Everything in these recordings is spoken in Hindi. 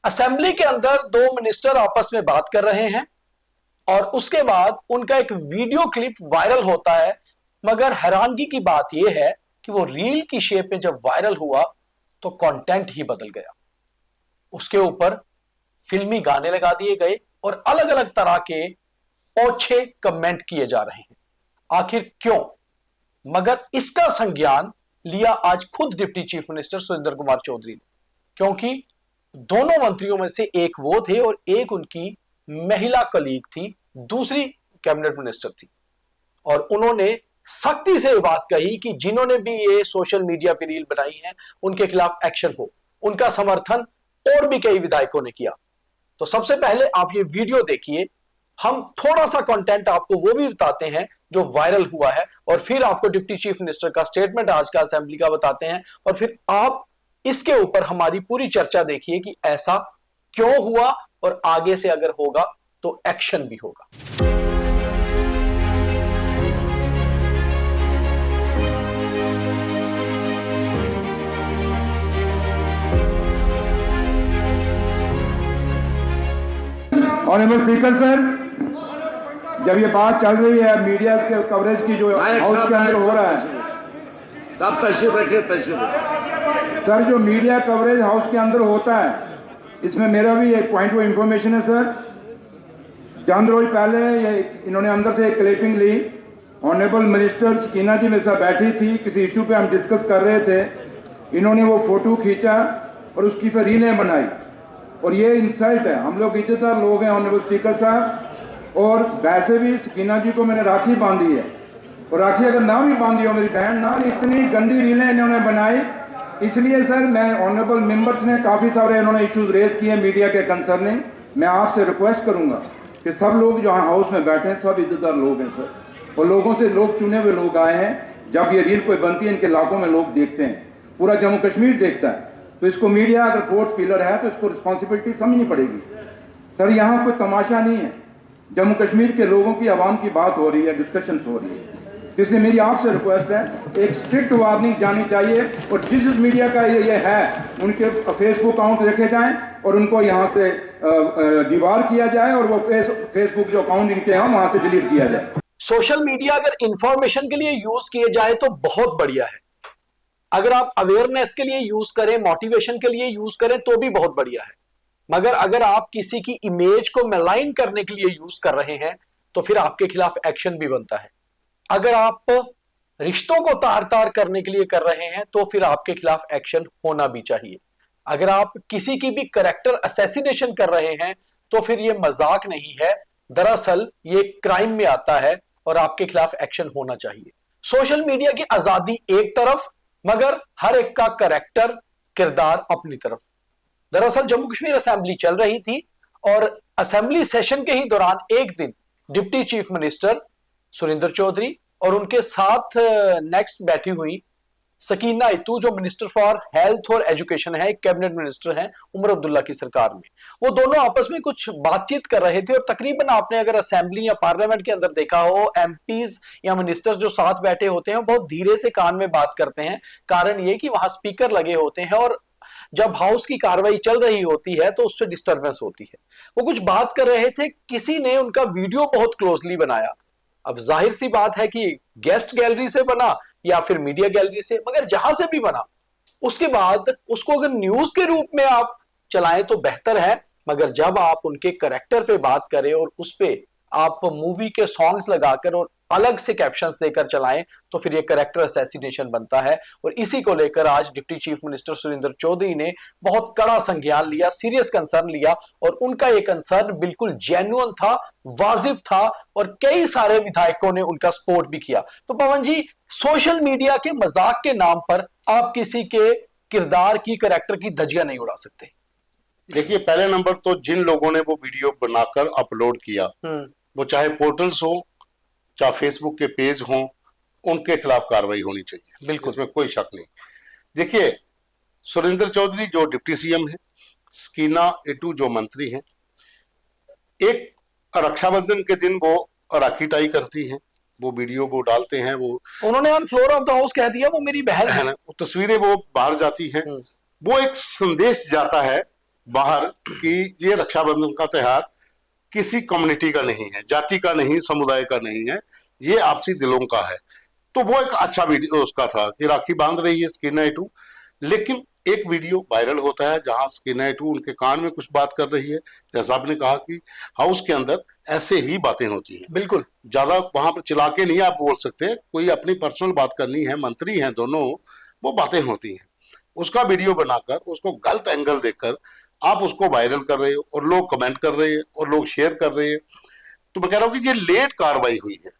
असेंबली के अंदर दो मिनिस्टर आपस में बात कर रहे हैं और उसके बाद उनका एक वीडियो क्लिप वायरल होता है। मगर हैरानगी की बात यह है कि वो रील की शेप में जब वायरल हुआ तो कंटेंट ही बदल गया। उसके ऊपर फिल्मी गाने लगा दिए गए और अलग अलग तरह के ओछे कमेंट किए जा रहे हैं। आखिर क्यों? मगर इसका संज्ञान लिया आज खुद deputy chief minister Surendra Kumar Chaudhary ने, क्योंकि दोनों मंत्रियों में से एक वो थे और एक उनकी महिला कलीग थी, दूसरी कैबिनेट मिनिस्टर थी। और उन्होंने सख्ती से बात कही कि जिन्होंने भी ये सोशल मीडिया पे रील बनाई है उनके खिलाफ एक्शन हो। उनका समर्थन और भी कई विधायकों ने किया। तो सबसे पहले आप ये वीडियो देखिए, हम थोड़ा सा कंटेंट आपको वो भी बताते हैं जो वायरल हुआ है और फिर आपको डिप्टी चीफ मिनिस्टर का स्टेटमेंट आज का असेंबली का बताते हैं और फिर आप इसके ऊपर हमारी पूरी चर्चा देखिए कि ऐसा क्यों हुआ और आगे से अगर होगा तो एक्शन भी होगा। ऑनरेबल स्पीकर सर, जब ये बात चल रही है मीडिया के कवरेज की जो हाउस के अंदर हो रहा है, तब तशरीफ रखिए सर, जो मीडिया कवरेज हाउस के अंदर होता है इसमें मेरा भी एक पॉइंट ऑफ इंफॉर्मेशन है सर। चंद रोज पहले ये इन्होंने अंदर से एक क्लिपिंग ली। ऑनरेबल मिनिस्टर सकीना जी मेरे साथ बैठी थी, किसी इशू पे हम डिस्कस कर रहे थे। इन्होंने वो फोटो खींचा और उसकी फिर रीलें बनाई और ये इंसल्ट है। हम लोग इज्जतदार लोग हैं ऑनरेबल स्पीकर साहब, और वैसे भी सकीना जी को मैंने राखी बांधी है और राखी अगर ना भी बांधी हो मेरी बहन ना, इतनी गंदी रीलें इन्होंने बनाई। इसलिए सर मैं ऑनरेबल मेंबर्स ने काफ़ी सारे इन्होंने इश्यूज रेज किए मीडिया के कंसर्निंग। मैं आपसे रिक्वेस्ट करूंगा कि सब लोग जो हाउस में बैठे हैं सब इज्जतदार लोग हैं सर, और लोगों से लोग चुने हुए लोग आए हैं। जब ये रील कोई बनती है इनके इलाकों में लोग देखते हैं, पूरा जम्मू कश्मीर देखता है, तो इसको मीडिया अगर फोर्थ पिलर है तो इसको रिस्पॉन्सिबिलिटी समझनी पड़ेगी सर। यहाँ कोई तमाशा नहीं है, जम्मू कश्मीर के लोगों की आवाम की बात हो रही है, डिस्कशन हो रही है। इसलिए मेरी आपसे रिक्वेस्ट है एक स्ट्रिक्ट वार्निंग जानी चाहिए और जिस मीडिया का ये है उनके फेसबुक अकाउंट रखे जाएं और उनको यहाँ से दीवार किया जाए और वो फेसबुक जो अकाउंट इनके हैं वहां से डिलीट किया जाए। सोशल मीडिया अगर इंफॉर्मेशन के लिए यूज किए जाए तो बहुत बढ़िया है। अगर आप अवेयरनेस के लिए यूज करें, मोटिवेशन के लिए यूज करें तो भी बहुत बढ़िया है। मगर अगर आप किसी की इमेज को मेलाइन करने के लिए यूज कर रहे हैं तो फिर आपके खिलाफ एक्शन भी बनता है। अगर आप रिश्तों को तार तार करने के लिए कर रहे हैं तो फिर आपके खिलाफ एक्शन होना भी चाहिए। अगर आप किसी की भी कैरेक्टर असैसिनेशन कर रहे हैं तो फिर ये मजाक नहीं है, दरअसल ये क्राइम में आता है और आपके खिलाफ एक्शन होना चाहिए। सोशल मीडिया की आजादी एक तरफ, मगर हर एक का कैरेक्टर किरदार अपनी तरफ। दरअसल जम्मू कश्मीर असेंबली चल रही थी और असेंबली सेशन के ही दौरान एक दिन deputy chief minister Surendra Chaudhary और उनके साथ नेक्स्ट बैठी हुई सकीना इतू जो मिनिस्टर फॉर हेल्थ और एजुकेशन है, एक कैबिनेट मिनिस्टर हैं उमर अब्दुल्ला की सरकार में, वो दोनों आपस में कुछ बातचीत कर रहे थे। और तकरीबन आपने अगर असेंबली या पार्लियामेंट के अंदर देखा हो, एमपीज या मिनिस्टर्स जो साथ बैठे होते हैं बहुत धीरे से कान में बात करते हैं। कारण ये कि वहां स्पीकर लगे होते हैं और जब हाउस की कार्रवाई चल रही होती है तो उससे डिस्टर्बेंस होती है। वो कुछ बात कर रहे थे, किसी ने उनका वीडियो बहुत क्लोजली बनाया। अब जाहिर सी बात है कि गेस्ट गैलरी से बना या फिर मीडिया गैलरी से, मगर जहां से भी बना उसके बाद उसको अगर न्यूज के रूप में आप चलाएं तो बेहतर है। मगर जब आप उनके कैरेक्टर पे बात करें और उस पे आप मूवी के सॉन्ग्स लगाकर और अलग से कैप्शंस देकर चलाएं तो फिर ये कैरेक्टर असैसिनेशन बनता है। और इसी को लेकर आज deputy chief minister Surendra Chaudhary ने बहुत कड़ा संज्ञान लिया, सीरियस कंसर्न लिया और उनका ये कंसर्न बिल्कुल जेन्युइन था, वाजिब था और कई सारे विधायकों ने उनका सपोर्ट भी किया। तो पवन जी, सोशल मीडिया के मजाक के नाम पर आप किसी के किरदार की, कैरेक्टर की धज्जियां नहीं उड़ा सकते। देखिए, पहले नंबर तो जिन लोगों ने वो वीडियो बनाकर अपलोड किया, वो चाहे पोर्टल्स हो चाहे फेसबुक के पेज हों, उनके खिलाफ कार्रवाई होनी चाहिए, बिल्कुल, इसमें कोई शक नहीं। देखिए, सुरेंद्र चौधरी जो डिप्टी सीएम है, सकीना इटू जो मंत्री हैं, एक रक्षाबंधन के दिन वो राखी टाई करती हैं, वो वीडियो वो डालते हैं, वो उन्होंने on floor of the house कह दिया वो मेरी बहन है ना, तस्वीरें वो बाहर जाती हैं। वो एक संदेश जाता है बाहर कि ये रक्षाबंधन का त्योहार किसी कम्युनिटी का नहीं है, जाति का नहीं, समुदाय का नहीं है, ये आपसी दिलों का है। तो वो एक अच्छा वीडियो उसका था कि राखी बांध रही है स्कीना टू, लेकिन एक वीडियो वायरल होता है जहां स्कीना टू उनके कान में कुछ बात कर रही है। जैसा आपने कहा कि हाउस के अंदर ऐसे ही बातें होती हैं, बिल्कुल ज्यादा वहां पर चिल्ला के नहीं आप बोल सकते, कोई अपनी पर्सनल बात करनी है, मंत्री हैं दोनों, वो बातें होती हैं। उसका वीडियो बनाकर उसको गलत एंगल देकर आप उसको वायरल कर रहे हो और लोग कमेंट कर रहे हैं और लोग शेयर कर रहे हैं। तो मैं कह रहा हूं कि ये लेट कार्रवाई हुई है,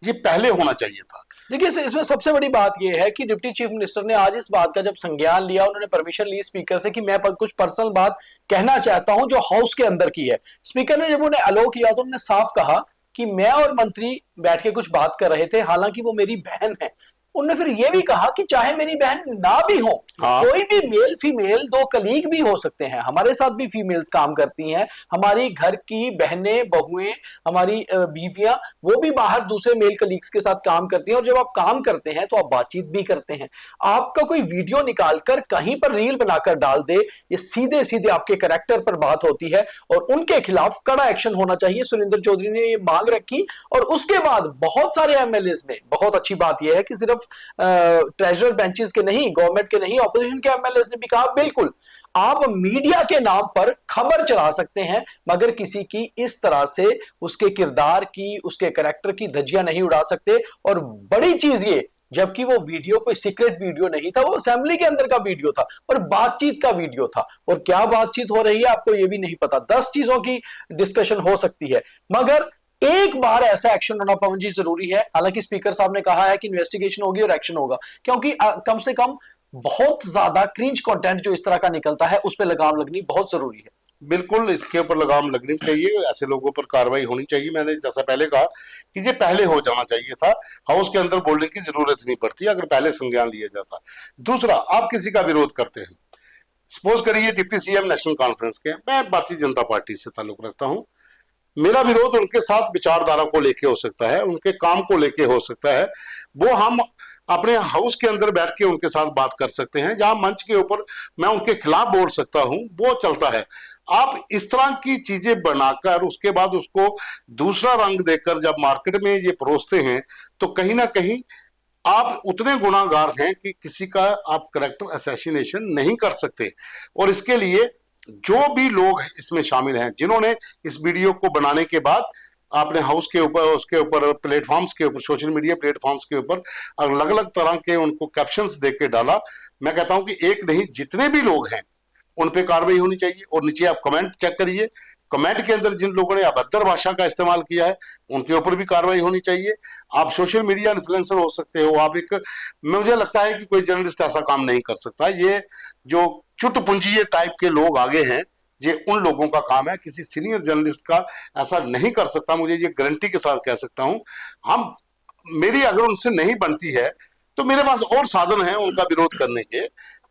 ये पहले होना चाहिए था। देखिए इसमें सबसे बड़ी बात यह है कि डिप्टी चीफ मिनिस्टर ने आज इस बात का जब संज्ञान लिया, उन्होंने परमिशन ली स्पीकर से कि मैं कुछ पर्सनल बात कहना चाहता हूं जो हाउस के अंदर की है। स्पीकर ने जब उन्हें अलो किया तो उन्होंने साफ कहा कि मैं और मंत्री बैठ के कुछ बात कर रहे थे, हालांकि वो मेरी बहन है। उन्होंने फिर यह भी कहा कि चाहे मेरी बहन ना भी हो, कोई भी मेल फीमेल दो कलीग भी हो सकते हैं, हमारे साथ भी फीमेल्स काम करती हैं, हमारी घर की बहनें, बहुएं, हमारी बीवियां, वो भी बाहर दूसरे मेल कलीग्स के साथ काम करती हैं। और जब आप काम करते हैं तो आप बातचीत भी करते हैं। आपका कोई वीडियो निकालकर कहीं पर रील बनाकर डाल दे, ये सीधे सीधे आपके कैरेक्टर पर बात होती है और उनके खिलाफ कड़ा एक्शन होना चाहिए। सुरेंद्र चौधरी ने ये मांग रखी और उसके बाद बहुत सारे एमएलएज में, बहुत अच्छी बात यह है कि सिर्फ ट्रेजरर बेंचेस के नहीं, गवर्नमेंट के नहीं, ऑपोजिशन के एमएलए ने भी कहा बिल्कुल आप मीडिया के नाम पर खबर चला सकते हैं, मगर किसी की इस तरह से उसके किरदार की, उसके कैरेक्टर की धज्जियां नहीं उड़ा सकते। और बड़ी चीज ये, जबकि वो वीडियो कोई सीक्रेट वीडियो नहीं था, वो असेंबली के अंदर का वीडियो था और बातचीत का वीडियो था। और क्या बातचीत हो रही है आपको ये भी नहीं पता, 10 चीजों की डिस्कशन हो सकती है, मगर एक बार ऐसा एक्शन होना पवन जी जरूरी है। हालांकि स्पीकर साहब ने कहा है कि इन्वेस्टिगेशन होगी और एक्शन होगा, क्योंकि कम से कम बहुत ज्यादा क्रिंज कंटेंट जो इस तरह का निकलता है उस पर लगाम लगनी बहुत जरूरी है। बिल्कुल इसके ऊपर लगाम लगनी चाहिए, ऐसे लोगों पर कार्रवाई होनी चाहिए। मैंने जैसा पहले कहा कि ये पहले हो जाना चाहिए था, हाउस के अंदर बोलने की जरूरत नहीं पड़ती अगर पहले संज्ञान लिया जाता। दूसरा, आप किसी का विरोध करते हैं, सपोज करिए डिप्टी सीएम नेशनल कॉन्फ्रेंस के, मैं भारतीय जनता पार्टी से ताल्लुक रखता हूं, मेरा विरोध उनके साथ विचारधारा को लेके हो सकता है, उनके काम को लेके हो सकता है, वो हम अपने हाउस के अंदर बैठ के उनके साथ बात कर सकते हैं, जहां मंच के ऊपर मैं उनके खिलाफ बोल सकता हूं, वो चलता है। आप इस तरह की चीजें बनाकर उसके बाद उसको दूसरा रंग देकर जब मार्केट में ये परोसते हैं तो कहीं ना कहीं आप उतने गुनाहगार हैं कि किसी का आप कैरेक्टर असैसिनेशन नहीं कर सकते। और इसके लिए जो भी लोग इसमें शामिल हैं, जिन्होंने इस वीडियो को बनाने के बाद आपने हाउस के ऊपर, उसके ऊपर प्लेटफॉर्म्स के ऊपर, सोशल मीडिया प्लेटफॉर्म्स के ऊपर अलग अलग तरह के उनको कैप्शंस देख के डाला, मैं कहता हूं कि एक नहीं जितने भी लोग हैं उन पे कार्रवाई होनी चाहिए। और नीचे आप कमेंट चेक करिए, कमेंट के अंदर जिन लोगों ने अभद्र भाषा का इस्तेमाल किया है उनके ऊपर भी कार्रवाई होनी चाहिए। आप सोशल मीडिया इन्फ्लुएंसर हो सकते हो, आप एक, मुझे लगता है कि कोई जर्नलिस्ट ऐसा काम नहीं कर सकता। ये जो चुटपुंजिये टाइप के लोग आगे हैं, ये उन लोगों का काम है, किसी सीनियर जर्नलिस्ट का ऐसा नहीं कर सकता। मुझे ये गारंटी के साथ कह सकता हूं। हम, मेरी अगर उनसे नहीं बनती है तो मेरे पास और साधन हैं उनका विरोध करने के,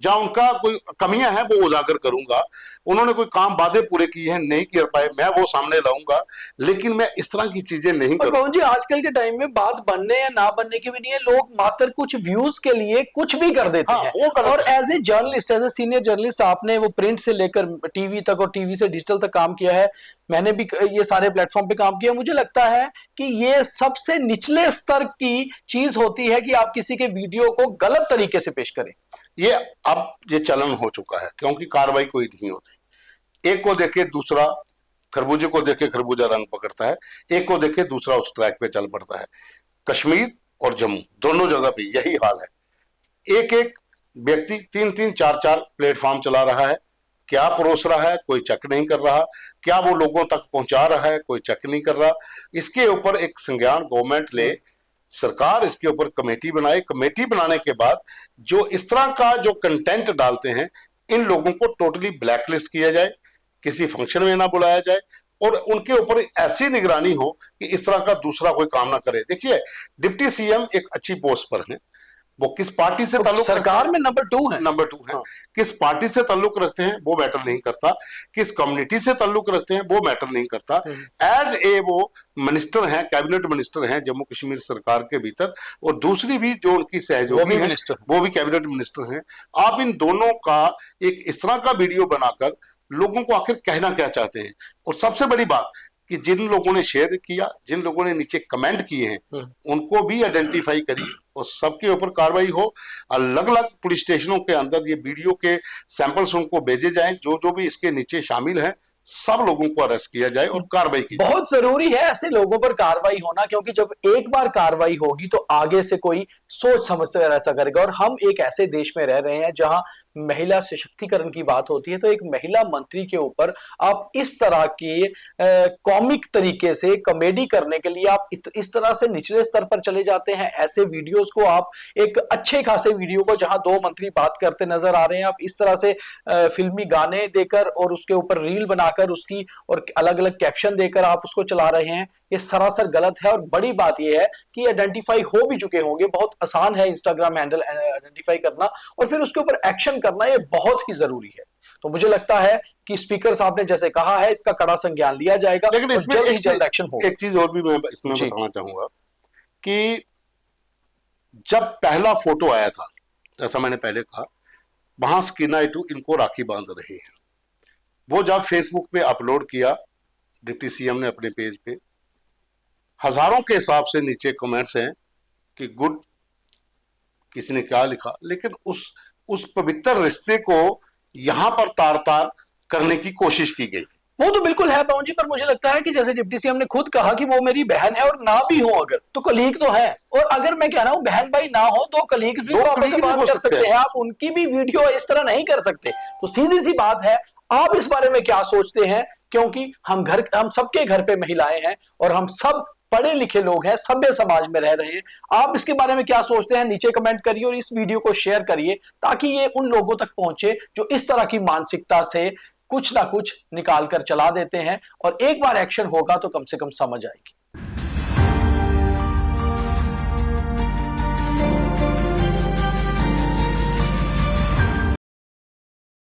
जहां उनका कोई कमियां हैं वो उजागर करूंगा। उन्होंने कोई काम वादे पूरे किए हैं नहीं कर पाए, मैं वो सामने लाऊंगा, लेकिन मैं इस तरह की चीजें नहीं करूंगा। पवन जी, आजकल के टाइम में बात बनने या ना बनने की भी नहीं है, लोग मात्र कुछ व्यूज के लिए कुछ भी कर देते हैं। और as a journalist, as a senior journalist, आपने वो प्रिंट से लेकर टीवी तक और टीवी से डिजिटल तक काम किया है, मैंने भी ये सारे प्लेटफॉर्म पे काम किया। मुझे लगता है कि ये सबसे निचले स्तर की चीज होती है कि आप किसी के वीडियो को गलत तरीके से पेश करें। ये अब ये चलन हो चुका है, क्योंकि कार्रवाई कोई नहीं होती। एक को देखे दूसरा, खरबूजे को देखे खरबूजा रंग पकड़ता है, एक को देखे दूसरा उस ट्रैक पे चल पड़ता है। कश्मीर और जम्मू दोनों जगह पे यही हाल है। एक एक व्यक्ति 3-3, 4-4 प्लेटफॉर्म चला रहा है, क्या परोस रहा है कोई चेक नहीं कर रहा, क्या वो लोगों तक पहुंचा रहा है कोई चेक नहीं कर रहा। इसके ऊपर एक संज्ञान गवर्नमेंट ले, सरकार इसके ऊपर कमेटी बनाए, कमेटी बनाने के बाद जो इस तरह का जो कंटेंट डालते हैं इन लोगों को टोटली ब्लैकलिस्ट किया जाए, किसी फंक्शन में ना बुलाया जाए और उनके ऊपर ऐसी निगरानी हो कि इस तरह का दूसरा कोई काम ना करे। देखिए, डिप्टी सीएम एक अच्छी पोस्ट पर है, वो किस पार्टी से ताल्लुक, सरकार में नंबर 2 है, हाँ। किस पार्टी से ताल्लुक रखते हैं वो मैटर नहीं करता, किस कम्युनिटी से ताल्लुक रखते हैं वो मैटर नहीं करता। एज ए वो मिनिस्टर हैं, कैबिनेट मिनिस्टर हैं जम्मू कश्मीर सरकार के भीतर, और दूसरी भी जो उनकी सहयोगी हैं वो भी कैबिनेट मिनिस्टर हैं। आप इन दोनों का एक इस तरह का वीडियो बनाकर लोगों को आखिर कहना क्या चाहते हैं। और सबसे बड़ी बात कि जिन लोगों ने शेयर किया, जिन लोगों ने नीचे कमेंट किए हैं, उनको भी आइडेंटिफाई करिए और सबके ऊपर कार्रवाई हो। अलग अलग पुलिस स्टेशनों के अंदर ये वीडियो के सैंपल्स उनको भेजे जाएं, जो जो भी इसके नीचे शामिल हैं, सब लोगों को अरेस्ट किया जाए और कार्रवाई की जाए। बहुत जरूरी है ऐसे लोगों पर कार्रवाई होना, क्योंकि जब एक बार कार्रवाई होगी तो आगे से कोई सोच समझ कर ऐसा करेगा। और हम एक ऐसे देश में रह रहे हैं जहां महिला सशक्तिकरण की बात होती है, तो एक महिला मंत्री के ऊपर आप इस तरह के कॉमिक तरीके से कॉमेडी करने के लिए आप इस तरह से निचले स्तर पर चले जाते हैं। ऐसे वीडियोस को आप एक अच्छे खासे वीडियो को जहां दो मंत्री बात करते नजर आ रहे हैं, आप इस तरह से फिल्मी गाने देकर और उसके ऊपर रील बनाकर उसकी और अलग अलग कैप्शन देकर आप उसको चला रहे हैं, ये सरासर गलत है। और बड़ी बात यह है कि आइडेंटिफाई हो भी चुके होंगे, बहुत आसान है इंस्टाग्राम हैंडल आइडेंटिफाई करना और फिर उसके ऊपर एक्शन करना, ये बहुत ही जरूरी है। तो मुझे लगता है कि स्पीकर साहब ने जैसे कहा है, इसका कड़ा संज्ञान लिया जाएगा, लेकिन इसमें जल्द ही जल्द एक्शन होगा। एक चीज और भी मैं इसमें बताना चाहूंगा कि जब पहला फोटो आया था, जैसा मैंने पहले कहा, वहां स्कीना इटू इनको राखी बांध रहे हैं, वो जब फेसबुक पे अपलोड किया डिप्टी सीएम ने अपने पेज पे, हजारों के हिसाब से नीचे कमेंट्स हैं कि गुड, किसी ने क्या लिखा, लेकिन उस पवित्र रिश्ते को यहां पर तार तार करने की कोशिश की गई। वो तो बिल्कुल है पवन जी, पर मुझे लगता है कि जैसे डिप्टी सीएम ने खुद कहा कि वो मेरी बहन है, और ना भी हो अगर तो कलीग तो है, और अगर मैं कह रहा हूं बहन भाई ना हो तो कलीग भी तो आपस में बात कर सकते हैं, आप उनकी भी वीडियो इस तरह नहीं कर सकते। तो सीधी सी बात है, आप इस बारे में क्या सोचते हैं? क्योंकि हम सबके घर पे महिलाएं हैं और हम सब पढ़े लिखे लोग हैं, सभ्य समाज में रह रहे हैं। आप इसके बारे में क्या सोचते हैं? नीचे कमेंट करिए और इस वीडियो को शेयर करिए, ताकि ये उन लोगों तक पहुंचे जो इस तरह की मानसिकता से कुछ ना कुछ निकाल कर चला देते हैं, और एक बार एक्शन होगा तो कम से कम समझ आएगी।